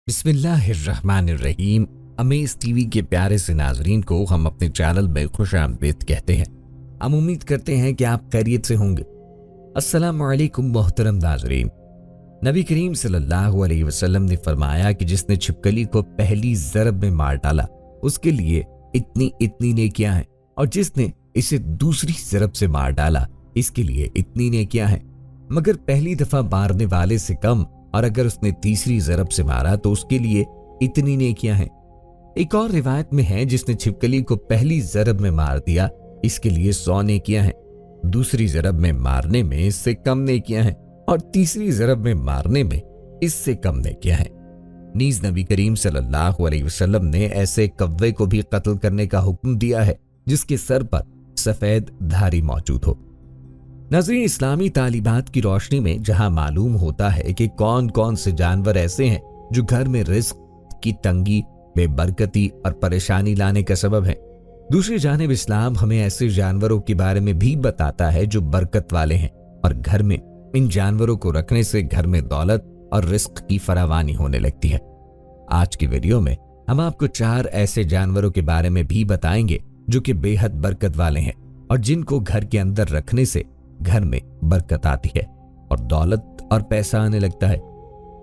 बिस्मिल्लाहिर्रहमानिर्रहीम। Amaze TV के प्यारे से नाजरीन को हम अपने चैनल में खुश आमदीद कहते हैं। हम उम्मीद करते हैं कि आप खैरियत से होंगे। अस्सलामु अलैकुम मोहतरम नाजरीन। नबी करीम सल्लल्लाहु अलैहि वसल्लम ने फरमाया कि जिसने छिपकली को पहली ज़रब में मार डाला उसके लिए इतनी इतनी नेकियां हैं, और जिसने इसे दूसरी ज़रब से मार डाला इसके लिए इतनी नेकियां हैं, मगर पहली दफा मारने वाले से कम, और अगर उसने तीसरी ज़रब से मारा तो उसके लिए इतनी नेकियां हैं। एक और रिवायत में है जिसने छिपकली को पहली ज़रब में मार दिया इसके लिए 100 नेकियां हैं, दूसरी ज़रब में मारने में इससे कम नेकियां हैं, और तीसरी ज़रब में मारने में इससे कम नेकियां हैं। नीज नबी करीम सल्लल्लाहु अलैहि वसल्लम ने ऐसे कव्वे को भी कत्ल करने का हुक्म दिया है जिसके सर पर सफेद धारी मौजूद हो। नाज़रीन, इस्लामी तालीमात की रोशनी में जहां मालूम होता है कि कौन कौन से जानवर ऐसे हैं जो घर में रिस्क की तंगी, बेबरकती और परेशानी लाने का सबब है, दूसरी जानिब इस्लाम हमें ऐसे जानवरों के बारे में भी बताता है जो बरकत वाले हैं, और घर में इन जानवरों को रखने से घर में दौलत और रिस्क की फरावानी होने लगती है। आज की वीडियो में हम आपको 4 ऐसे जानवरों के बारे में भी बताएंगे जो कि बेहद बरकत वाले हैं और जिनको घर के अंदर रखने से घर में बरकत आती है और दौलत और पैसा आने लगता है।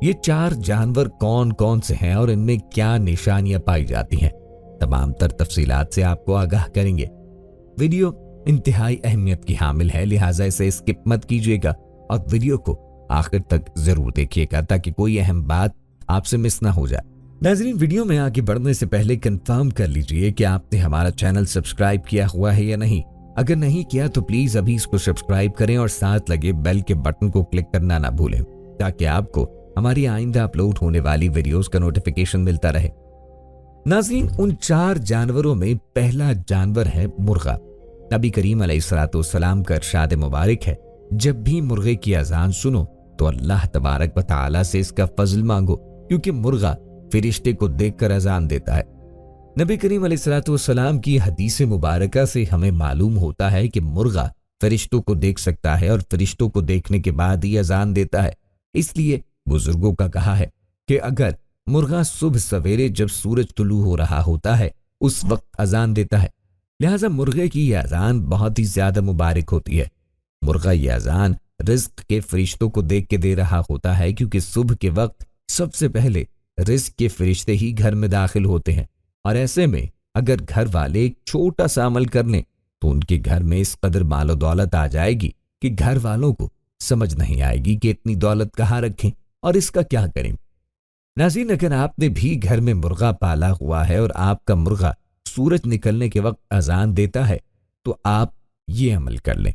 ये 4 जानवर कौन कौन से हैं और इनमें क्या निशानियां पाई जाती हैं, तमाम तर तफसीलात से आपको आगाह करेंगे। वीडियो इंतहाई अहमियत की हामिल है, लिहाजा इसे स्किप मत कीजिएगा और वीडियो को आखिर तक जरूर देखिएगा ताकि कोई अहम बात आपसे मिस ना हो जाए। नाज़रीन, वीडियो में आगे बढ़ने से पहले कंफर्म कर लीजिए कि आपने हमारा चैनल सब्सक्राइब किया हुआ है या नहीं। अगर नहीं किया तो प्लीज अभी इसको सब्सक्राइब करें और साथ लगे बेल के बटन को क्लिक करना ना भूलें ताकि आपको हमारी आइंदा अपलोड होने वाली वीडियोस का नोटिफिकेशन मिलता रहे। नाज़रीन, उन 4 जानवरों में पहला जानवर है मुर्गा। नबी करीम अलैहिस्सलाम का इरशाद मुबारक है, जब भी मुर्गे की अजान सुनो तो अल्लाह तबारक व तआला से इसका फजल मांगो, क्योंकि मुर्गा फरिश्ते को देखकर अजान देता है। नबी करीम अलैहिस्सलाम की हदीस मुबारका से हमें मालूम होता है कि मुर्गा फरिश्तों को देख सकता है और फरिश्तों को देखने के बाद ही अजान देता है। इसलिए बुजुर्गों का कहा है कि अगर मुर्गा सुबह सवेरे जब सूरज तुलू हो रहा होता है उस वक्त अजान देता है, लिहाजा मुर्गे की यह अजान बहुत ही ज्यादा मुबारक होती है। मुर्गा यह अजान रिज्क के फरिश्तों को देख के दे रहा होता है, क्योंकि सुबह के वक्त सबसे पहले रिज्क के फरिश्ते ही घर में दाखिल होते हैं, और ऐसे में अगर घर वाले एक छोटा सा अमल कर लें तो उनके घर में इस कदर मालो दौलत आ जाएगी कि घर वालों को समझ नहीं आएगी कि इतनी दौलत कहाँ रखें और इसका क्या करें। नाज़रीन, अगर आपने भी घर में मुर्गा पाला हुआ है और आपका मुर्गा सूरज निकलने के वक्त अजान देता है तो आप ये अमल कर लें।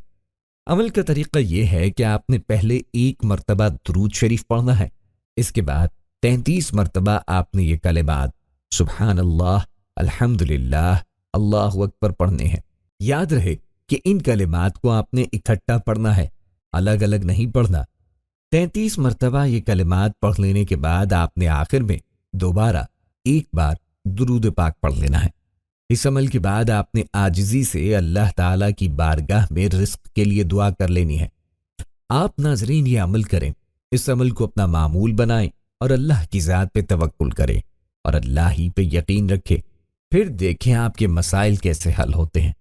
अमल का तरीका यह है कि आपने पहले 1 मरतबा दुरूद शरीफ पढ़ना है। इसके बाद 33 मरतबा आपने ये कलिमात सुब्हान अल्लाह, अल्हम्दुलिल्लाह, अल्लाहु अकबर पढ़ने हैं। याद रहे कि इन कलिमात को आपने इकट्ठा पढ़ना है, अलग अलग नहीं पढ़ना। 33 मरतबा ये कलिमात पढ़ लेने के बाद आपने आखिर में दोबारा 1 बार दुरूद पाक पढ़ लेना है। इस अमल के बाद आपने आजिज़ी से अल्लाह ताला की बारगाह में रिस्क के लिए दुआ कर लेनी है। आप नाज़रीन ये अमल करें, इस अमल को अपना मामूल बनाएं और अल्लाह की ज़ात पे तवक्कुल करें और अल्लाह ही पे यकीन रखें। फिर देखें आपके मसाइल कैसे हल होते हैं।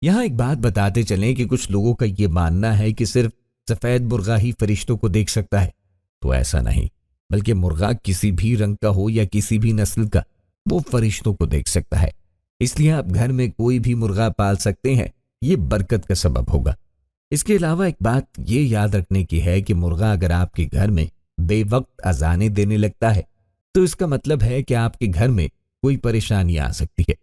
यहाँ एक बात बताते चलें कि कुछ लोगों का ये मानना है कि सिर्फ सफ़ेद मुर्गा ही फरिश्तों को देख सकता है, तो ऐसा नहीं, बल्कि मुर्गा किसी भी रंग का हो या किसी भी नस्ल का, वो फरिश्तों को देख सकता है। इसलिए आप घर में कोई भी मुर्गा पाल सकते हैं, ये बरकत का सबब होगा। इसके अलावा एक बात ये याद रखने की है कि मुर्गा अगर आपके घर में बेवक्त अजानें देने लगता है तो इसका मतलब है कि आपके घर में कोई परेशानी आ सकती है।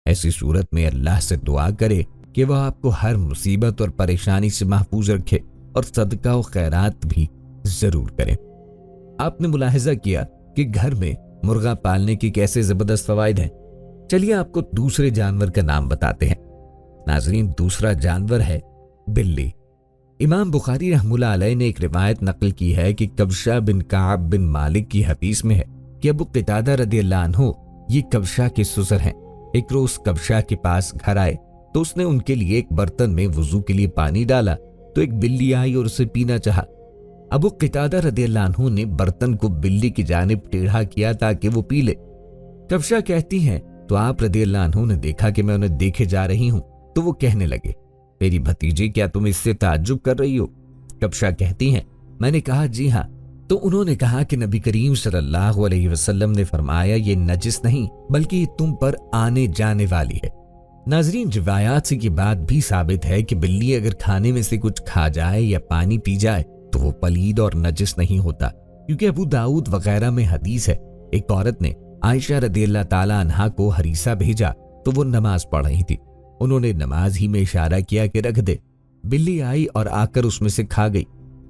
ऐसी सूरत में अल्लाह से दुआ करे कि वह आपको हर मुसीबत और परेशानी से महफूज रखे और सदका और खैरात भी जरूर करें। आपने मुलाहिजा किया कि घर में मुर्गा पालने के कैसे जबरदस्त फवायद हैं। चलिए आपको दूसरे जानवर का नाम बताते हैं। नाजरीन, दूसरा जानवर है बिल्ली। इमाम बुखारी रहमुल्लाह अलैह ने एक रिवायत नकल की है कि कबशा बिन काब बिन मालिक की हदीस में है कि अबू क़तादा रदियल्लाहु अन्हु ये कबशा के ससुर हैं। एक रोज कबशा के पास घर आए तो उसने उनके लिए एक बर्तन में वुजू के लिए पानी डाला तो एक बिल्ली आई और उसे पीना चाहा। अबू क़तादा रदियल्लाहु अन्हु ने बर्तन को बिल्ली की जानिब टेढ़ा किया ताकि वो पी ले। कफ्शा कहती हैं तो आप रदियल्लाहु अन्हु ने देखा कि मैं उन्हें देखे जा रही हूं, तो वो कहने लगे, मेरी भतीजी, क्या तुम इससे ताज्जुब कर रही हो? कफ्शा कहती हैं, मैंने कहा जी हाँ। तो उन्होंने कहा कि नबी करीम सल्लल्लाहु अलैहि वसल्लम ने फरमाया, ये नजिस नहीं बल्कि ये तुम पर आने जाने वाली है। नाजरीन, रिवायात से ये बात भी साबित है कि बिल्ली अगर खाने में से कुछ खा जाए या पानी पी जाए तो वो पलीद और नजिस नहीं होता, क्योंकि अबू दाऊद वगैरह में हदीस है, एक औरत ने आयशा रदियल्लाहु ताला अन्हा को हरीसा भेजा तो वो नमाज पढ़ रही थी। उन्होंने नमाज ही में इशारा किया कि रख दे। बिल्ली आई और आकर उसमें से खा गई।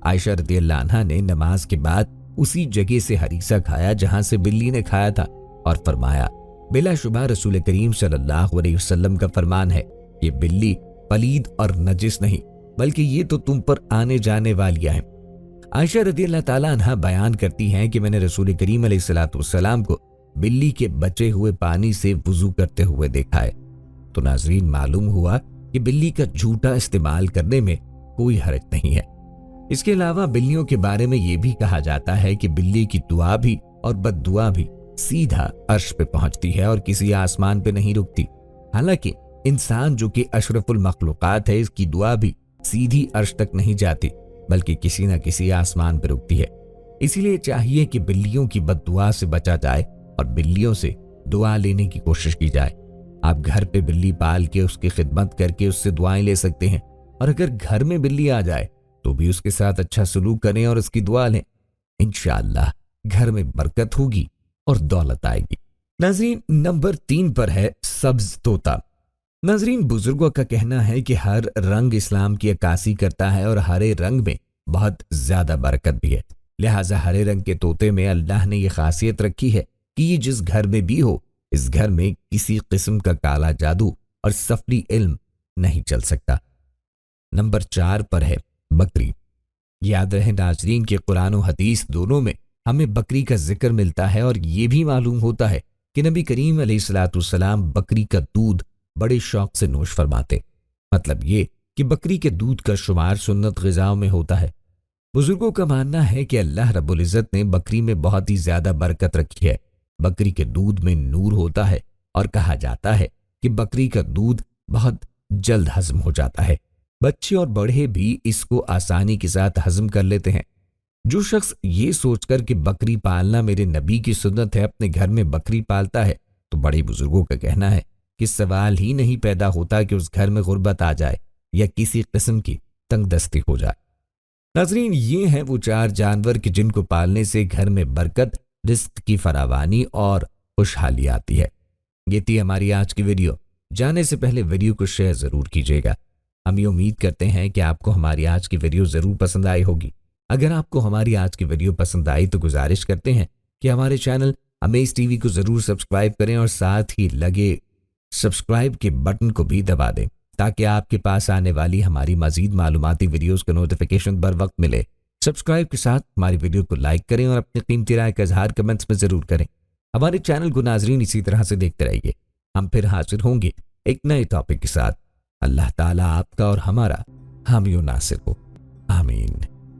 आयशा रदियल्लाहु अन्हा ने नमाज के बाद उसी जगह से हरीसा खाया जहां से बिल्ली ने खाया था और फरमाया, बिलाशुबा रसूल करीम सल्लल्लाहु अलैहि वसल्लम का फरमान है, ये बिल्ली पलीद और नजिस नहीं बल्कि ये तो तुम पर आने जाने वालियां हैं। आयशा रदियल्लाहु ताला अन्हा बयान करती हैं कि मैंने रसूल करीम अलैहिस्सलातु वस्सलाम को बिल्ली के बचे हुए पानी से वुजू करते हुए देखा है। तो नाजरीन, मालूम हुआ कि बिल्ली का झूठा इस्तेमाल करने में कोई हर्ज नहीं है। इसके अलावा बिल्लियों के बारे में यह भी कहा जाता है कि बिल्ली की दुआ भी और बद्दुआ भी सीधा अर्श पे पहुंचती है और किसी आसमान पे नहीं रुकती। हालांकि इंसान जो कि अशरफुल मखलूकात है, इसकी दुआ भी सीधी अर्श तक नहीं जाती बल्कि किसी न किसी आसमान पे रुकती है। इसीलिए चाहिए कि बिल्लियों की बद्दुआ से बचा जाए और बिल्लियों से दुआ लेने की कोशिश की जाए। आप घर पे बिल्ली पाल के उसकी खिदमत करके उससे दुआएं ले सकते हैं, और अगर घर में बिल्ली आ जाए तो भी उसके साथ अच्छा सलूक करें और उसकी दुआ लें। इंशाअल्लाह घर में बरकत होगी और दौलत आएगी। नाजरीन, नंबर 3 पर है सब्ज तोता। नाजरीन, बुजुर्गों का कहना है कि हर रंग इस्लाम की अक्कासी करता है और हरे रंग में बहुत ज्यादा बरकत भी है। लिहाजा हरे रंग के तोते में अल्लाह ने यह खासियत रखी है कि ये जिस घर में भी हो, इस घर में किसी किस्म का काला जादू और सफली इल्म नहीं चल सकता। नंबर 4 पर है बकरी। याद रहे नाजरीन के कुरान और हदीस दोनों में हमें बकरी का जिक्र मिलता है और ये भी मालूम होता है कि नबी करीम अलैहिस्सलाम बकरी का दूध बड़े शौक से नोश फरमाते। मतलब ये कि बकरी के दूध का शुमार सुन्नत ग़िज़ाओं में होता है। बुजुर्गों का मानना है कि अल्लाह रब्बुल इज़्ज़त ने बकरी में बहुत ही ज्यादा बरकत रखी है। बकरी के दूध में नूर होता है और कहा जाता है कि बकरी का दूध बहुत जल्द हजम हो जाता है। बच्चे और बड़े भी इसको आसानी के साथ हजम कर लेते हैं। जो शख्स ये सोचकर कि बकरी पालना मेरे नबी की सुन्नत है अपने घर में बकरी पालता है, तो बड़े बुजुर्गों का कहना है कि सवाल ही नहीं पैदा होता कि उस घर में गुर्बत आ जाए या किसी किस्म की तंगदस्ती हो जाए। नाज़रीन, ये हैं वो 4 जानवर कि जिनको पालने से घर में बरकत, रिस्क की फरावानी और खुशहाली आती है। ये थी हमारी आज की वीडियो। जाने से पहले वीडियो को शेयर जरूर कीजिएगा। हम ये उम्मीद करते हैं कि आपको हमारी आज की वीडियो जरूर पसंद आई होगी। अगर आपको हमारी आज की वीडियो पसंद आई तो गुजारिश करते हैं कि हमारे चैनल अमेज टीवी को जरूर सब्सक्राइब करें और साथ ही लगे सब्सक्राइब के बटन को भी दबा दें ताकि आपके पास आने वाली हमारी मजीद मालूमाती वीडियोस का नोटिफिकेशन बर वक्त मिले। सब्सक्राइब के साथ हमारी वीडियो को लाइक करें और अपनी कीमती राय का इजहार कमेंट्स में जरूर करें। हमारे चैनल को नाजरीन इसी तरह से देखते रहिए। हम फिर हाजिर होंगे एक नए टॉपिक के साथ। अल्लाह ताला आपका और हमारा हामी नासिर हो। आमीन।